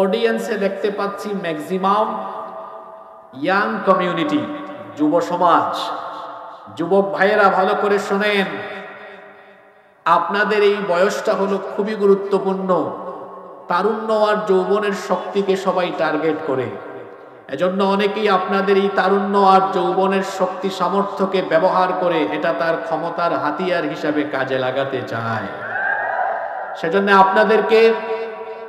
অডিয়েন্সে দেখতে পাচ্ছি maximum young community, যুব সমাজ। যুবক ভাইয়েরা ভালো করে শোনেন, আপনাদের এই বয়সটা হলো খুবই গুরুত্বপূর্ণ। তারুণ্য আর যৌবনের শক্তিকে সবাই টার্গেট করে, এজন্য অনেকেই আপনাদের এই তারুণ্য আর যৌবনের শক্তি সামর্থ্যকে ব্যবহার করে এটা তার ক্ষমতার হাতিয়ার হিসাবে কাজে লাগাতে চায়। সেজন্য আপনাদেরকে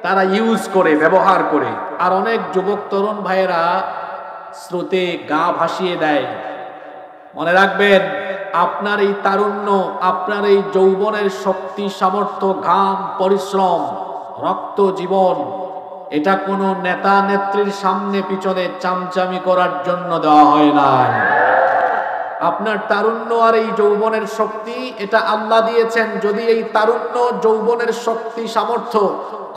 তারা ইউজ করে, ব্যবহার করে। আর অনেক যুবক তরুণ ভাইয়েরা স্রোতে গা ভাসিয়ে দেয়। মনে রাখবেন, আপনার এই তারুণ্য, আপনার এই যৌবনের শক্তি সামর্থ্য, ঘাম, পরিশ্রম, রক্ত, জীবন, এটা কোনো নেতা নেত্রীর সামনে পিছনে চামচামি করার জন্য দেওয়া হয় নাই। আপনার তারুণ্য আর এই যৌবনের শক্তি এটা আল্লাহ দিয়েছেন। যদি এই তারুণ্য যৌবনের শক্তি সামর্থ্য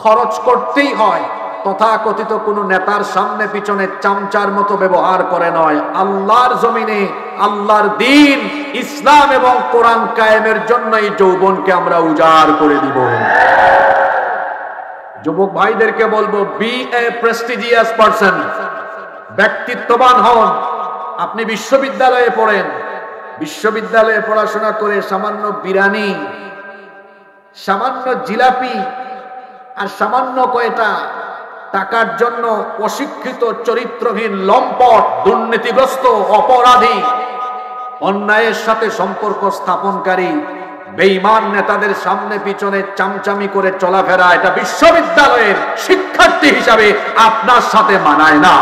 খরচ করতেই হয়, তথাকথিত কোন নেতার সামনে পিছনে চামচার মতো ব্যবহার করে নয়, আল্লাহর জমিনে আল্লাহর দ্বীন, ইসলাম এবং কোরআন কায়েমের জন্য এই যৌবনকে আমরা উজাড় করে দিব। যুবক ভাইদেরকে বলবো, বি এ প্রেস্টিজিয়াস পারসন, ব্যক্তিত্ববান হন। আপনি বিশ্ববিদ্যালয়ে পড়েন, বিশ্ববিদ্যালয়ে পড়াশোনা করে সামান্য বিরানি, সামান্য জিলাপি আর সামান্য কয়টা টাকার জন্য অশিক্ষিত, চরিত্রহীন, লম্পট, দুর্নীতিগ্রস্ত, অপরাধী, অন্যায়ের সাথে সম্পর্ক স্থাপনকারী বেঈমান নেতাদের সামনে পিছনে চামচামি করে চলাফেরা, এটা বিশ্ববিদ্যালয়ের শিক্ষার্থী হিসাবে আপনার সাথে মানায় না।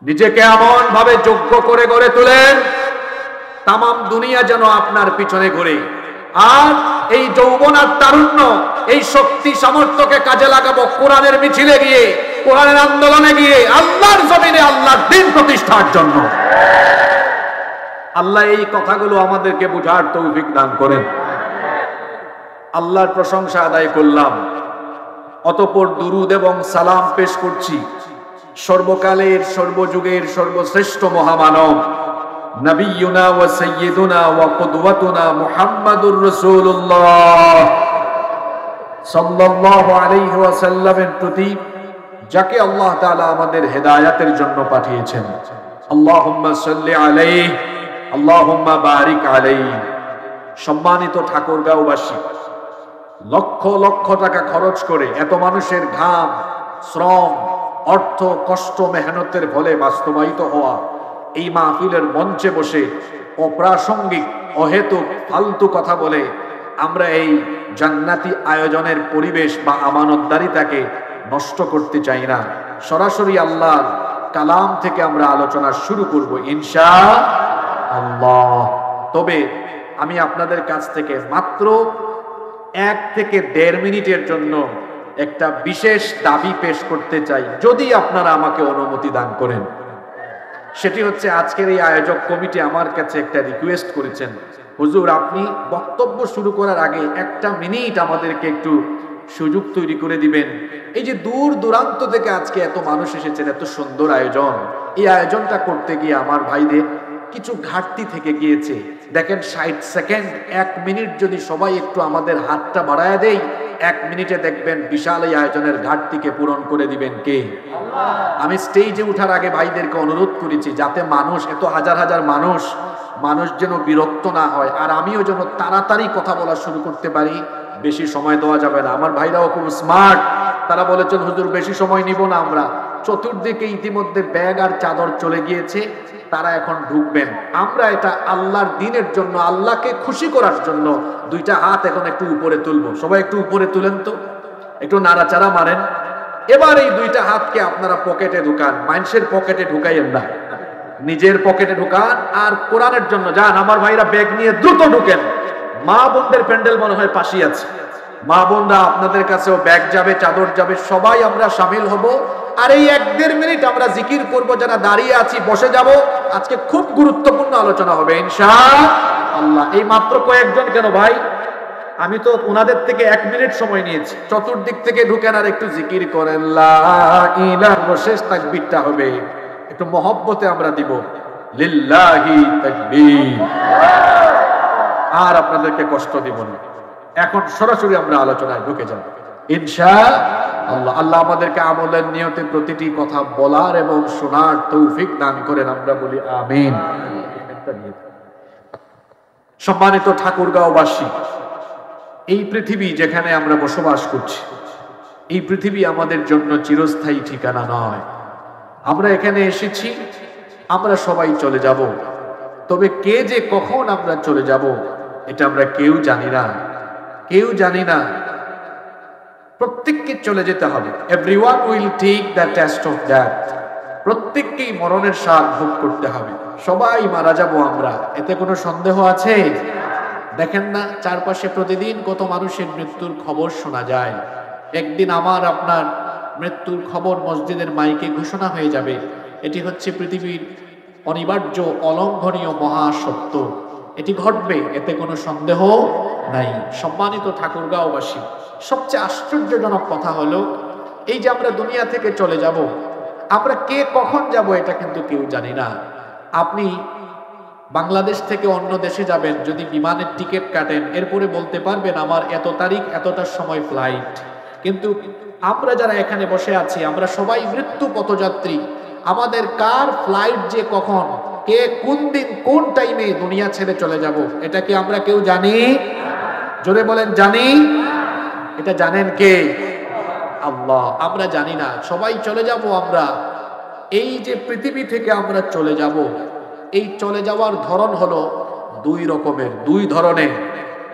নিজেকে এমন ভাবে যোগ্য করে গড়ে তোলেন, তাম দুনিয়া যেন আপনার পিছনে ঘুরে। আর এই যৌবন আর তারুণ্য, এই শক্তি সামর্থ্যকে কাজে লাগাবো কোরআনের মিছিলে গিয়ে, কোরআনের আন্দোলনে গিয়ে, আল্লাহর জমিনে আল্লাহর দ্বীন প্রতিষ্ঠার জন্য। আল্লাহ এই কথাগুলো আমাদেরকে বুঝার তৌফিক দান করেন। আল্লাহর প্রশংসা আদায় করলাম, অতঃপর দুরুদ এবং সালাম পেশ করছি সর্বকালের, সর্বযুগের সর্বশ্রেষ্ঠ মহামানব নবিয়ুনা ওয়া সাইয়্যিদুনা ওয়া কুদওয়াতুনা মুহাম্মাদুর রাসূলুল্লাহ সাল্লাল্লাহু আলাইহি ওয়াসাল্লামের প্রতি, যাকে আল্লাহ তাআলা আমাদের হেদায়েতের জন্য পাঠিয়েছেন। আল্লাহুম্মা সাল্লি আলাইহি, আল্লাহুম্মা বারিক আলাইহি। সম্মানিত ঠাকুরগাঁওবাসী, লক্ষ লক্ষ টাকা খরচ করে এত মানুষের ঘাম, শ্রম, অর্থ, কষ্ট, মেহনতের ফলে বাস্তবায়িত হওয়া এই মাহফিলের মঞ্চে বসে অপ্রাসঙ্গিক, অহেতুক, ফালতু কথা বলে আমরা এই জান্নাতি আয়োজনের পরিবেশ বা আমানতদারিতাকে নষ্ট করতে চাই না। সরাসরি আল্লাহর কালাম থেকে আমরা আলোচনা শুরু করব ইনশাআল্লাহ। তবে আমি আপনাদের কাছ থেকে মাত্র 1 থেকে 1.5 মিনিটের জন্য একটা বিশেষ দাবি পেশ করতে চাই, যদি আপনারা আমাকে অনুমতি দান করেন। সেটি হচ্ছে, আজকের এই আয়োজক কমিটি আমার কাছে একটা রিকোয়েস্ট করেছেন, হুজুর আপনি বক্তব্য শুরু করার আগে 1 মিনিট আমাদেরকে একটু সুযোগ তৈরি করে দিবেন। এই যে দূর দূরান্ত থেকে আজকে এত মানুষ এসেছেন, এত সুন্দর আয়োজন, এই আয়োজনটা করতে গিয়ে আমার ভাইদের কিছু ঘাটতি থেকে গিয়েছে। দেখেন 60 সেকেন্ড, 1 মিনিট যদি সবাই একটু আমাদের হাতটা বাড়ায় দেই, 1 মিনিটে দেখবেন বিশাল এই আয়োজনের ঘাটতিকে পূরণ করে দিবেন কে? আল্লাহ। আমি স্টেজে উঠার আগে ভাইদেরকে অনুরোধ করেছি, যাতে মানুষ, এত হাজার হাজার মানুষ যেন বিরক্ত না হয়, আর আমিও যেন তাড়াতাড়ি কথা বলা শুরু করতে পারি। বেশি সময় দেওয়া যাবে না। আমার ভাইরাও খুব স্মার্ট, তারা বলেছেন হুজুর বেশি সময় নিব না আমরা। চতুর্দিকে ইতিমধ্যে ব্যাগ আর চাদর চলে গিয়েছে, তারা এখন ঢুকবেন। আমরা এটা আল্লাহর দ্বীনের জন্য, আল্লাহকে খুশি করার জন্য 2টা হাত এখন একটু উপরে তুলবো। সবাই একটু উপরে তুলেন তো, একটু নাড়াচাড়া মারেন। এবার এই 2টা হাতকে আপনারা পকেটে ঢুকান, মানুষের পকেটে ঢুকাইয়েন না, নিজের পকেটে ঢুকান। আর কোরআনের জন্য যান। আমার ভাইরা ব্যাগ নিয়ে দ্রুত ঢুকেন। মা বোনদের প্যান্ডেল মনে হয় পাশেই আছে, মা বোনরা আপনাদের কাছেও ব্যাগ যাবে, চাদর যাবে, সবাই আমরা শামিল হব। আর এই 1-1.5 মিনিট আমরা জিকির করব, যারা দাঁড়িয়ে আছি বসে যাব। আজকে খুব গুরুত্বপূর্ণ আলোচনা হবে ইনশাআল্লাহ। এই মাত্র কয়েকজন কেন ভাই, আমি তো ওনাদের থেকে 1 মিনিট সময় নিয়েছি। চতুর্দিক থেকে ঢুকেন আর একটু জিকির করেন, লা ইলাহা, শেষ তাকবীরটা হবে একটু মহব্বতে আমরা দিব, লিল্লাহি তাকবীর। আর আপনাদেরকে কষ্ট দিব না। এখন সরাসরি আমরা আলোচনায় ঢুকে যাব ইনশাআল্লাহ। আল্লাহ আমাদেরকে আমলের নিয়তে প্রতিটি কথা বলার এবং শোনার তৌফিক দান করেন, আমরা বলি আমিন। সম্মানিত ঠাকুরগাঁওবাসী, এই পৃথিবী যেখানে আমরা বসবাস করছি, এই পৃথিবী আমাদের জন্য চিরস্থায়ী ঠিকানা নয়। আমরা এখানে এসেছি, আমরা সবাই চলে যাব, তবে কে যে কখন আমরা চলে যাব এটা আমরা কেউ জানি না, কেউ জানি না। প্রত্যেককে চলে যেতে হবে। Everyone will take the test of death. প্রত্যেককেই মরণের স্বাদ ভোগ করতে হবে। সবাই মারা যাব আমরা, এতে কোনো সন্দেহ আছে? দেখেন না চারপাশে প্রতিদিন কত মানুষের মৃত্যুর খবর শোনা যায়। একদিন আমার আপনার মৃত্যুর খবর মসজিদের মাইকে ঘোষণা হয়ে যাবে। এটি হচ্ছে পৃথিবীর অনিবার্য অলঙ্ঘনীয় মহাসত্য, এটি ঘটবে, এতে কোনো সন্দেহ নাই। সম্মানিত ঠাকুরগাঁওবাসী, সবচেয়ে আশ্চর্যজনক কথা হলো এই যে আমরা দুনিয়া থেকে চলে যাব, আমরা কে কখন যাব এটা কিন্তু কেউ জানি না। আপনি বাংলাদেশ থেকে অন্য দেশে যাবেন, যদি বিমানের টিকিট কাটেন এরপরে বলতে পারবেন আমার এত তারিখ এতটার সময় ফ্লাইট। কিন্তু আমরা যারা এখানে বসে আছি, আমরা সবাই মৃত্যু পথযাত্রী। আমাদের কার ফ্লাইট যে কখন, কে কোন দিন কোন টাইমে দুনিয়া ছেড়ে চলে যাব এটা কি আমরা কেউ জানি? জোরে বলেন জানি? এটা জানেন কে? আল্লাহ। আমরা জানি না, সবাই চলে যাব আমরা। এই যে পৃথিবী থেকে আমরা চলে যাব, এই চলে যাওয়ার ধরন হলো দুই ধরনের।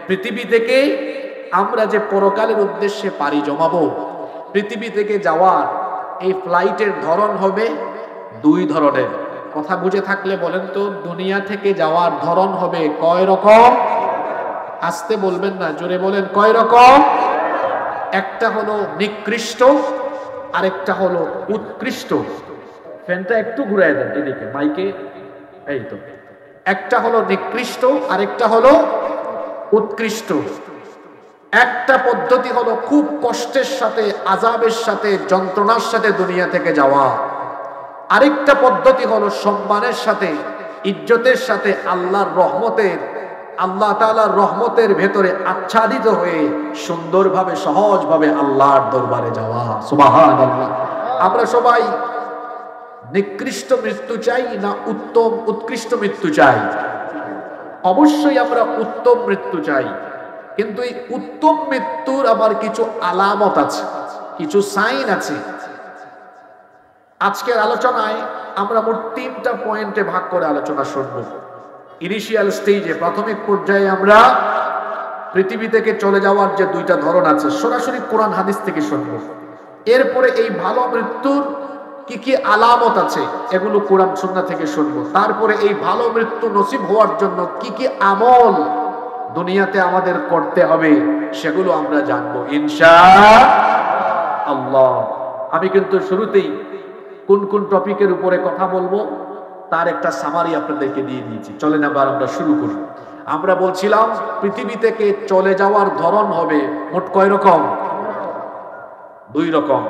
পৃথিবী থেকে আমরা যে পরকালের উদ্দেশ্যে পাড়ি জমাবো, পৃথিবী থেকে যাওয়ার এই ফ্লাইটের ধরন হবে দুই ধরনের। কথা বুঝে থাকলে বলেন তো, দুনিয়া থেকে যাওয়ার ধরন হবে কয় রকম? আস্তে বলবেন না, জোরে বলেন কয় রকম? একটা হলো নিকৃষ্ট, আরেকটা হলো উৎকৃষ্ট। ফ্যানটা একটু ঘুরাই দেন এদিকে মাইকে, এই তো। একটা হলো নিকৃষ্ট, আরেকটা হলো উৎকৃষ্ট। একটা পদ্ধতি হলো খুব কষ্টের সাথে, আযাবের সাথে, যন্ত্রণার সাথে দুনিয়া থেকে যাওয়া। আরেকটা পদ্ধতি হলো সম্মানের সাথে, ইজ্জতের সাথে, আল্লাহর রহমতের, আল্লাহ তাআলার রহমতের ভেতরে আচ্ছাদিত হয়ে সুন্দরভাবে সহজভাবে আল্লাহর দরবারে যাওয়া। সুবহানাল্লাহ। আমরা সবাই নিকৃষ্ট মৃত্যু চাই না উত্তম উৎকৃষ্ট মৃত্যু চাই? অবশ্যই আমরা উত্তম মৃত্যু চাই, কিন্তু এই উত্তম মৃত্যুর আবার কিছু আলামত আছে, কিছু সাইন আছে। আজকের আলোচনায় আমরা মোট 3টা পয়েন্টে ভাগ করে আলোচনা শুনব। ইনিশিয়াল স্টেজে, প্রাথমিক পর্যায়ে আমরা পৃথিবী থেকে চলে যাওয়ার যে 2টা ধরন আছে সরাসরি কোরআন হাদিস থেকে শুনব। এরপরে এই ভালো মৃত্যুর কি কি আলামত আছে এগুলো কোরআন সুন্নাহ থেকে শুনব। তারপরে এই ভালো মৃত্যু নসিব হওয়ার জন্য কি কি আমল দুনিয়াতে আমাদের করতে হবে সেগুলো আমরা জানবো ইনশাআল্লাহ। আমি কিন্তু শুরুতেই কোন কোন টপিকের উপরে কথা বলবো তার একটা সামারি আপনাদেরকে দিয়ে দিয়েছি। চলেন আবার আমরা শুরু করি। আমরা বলছিলাম পৃথিবী থেকে চলে যাওয়ার ধরন হবে মোট কয় রকম? 2 রকম।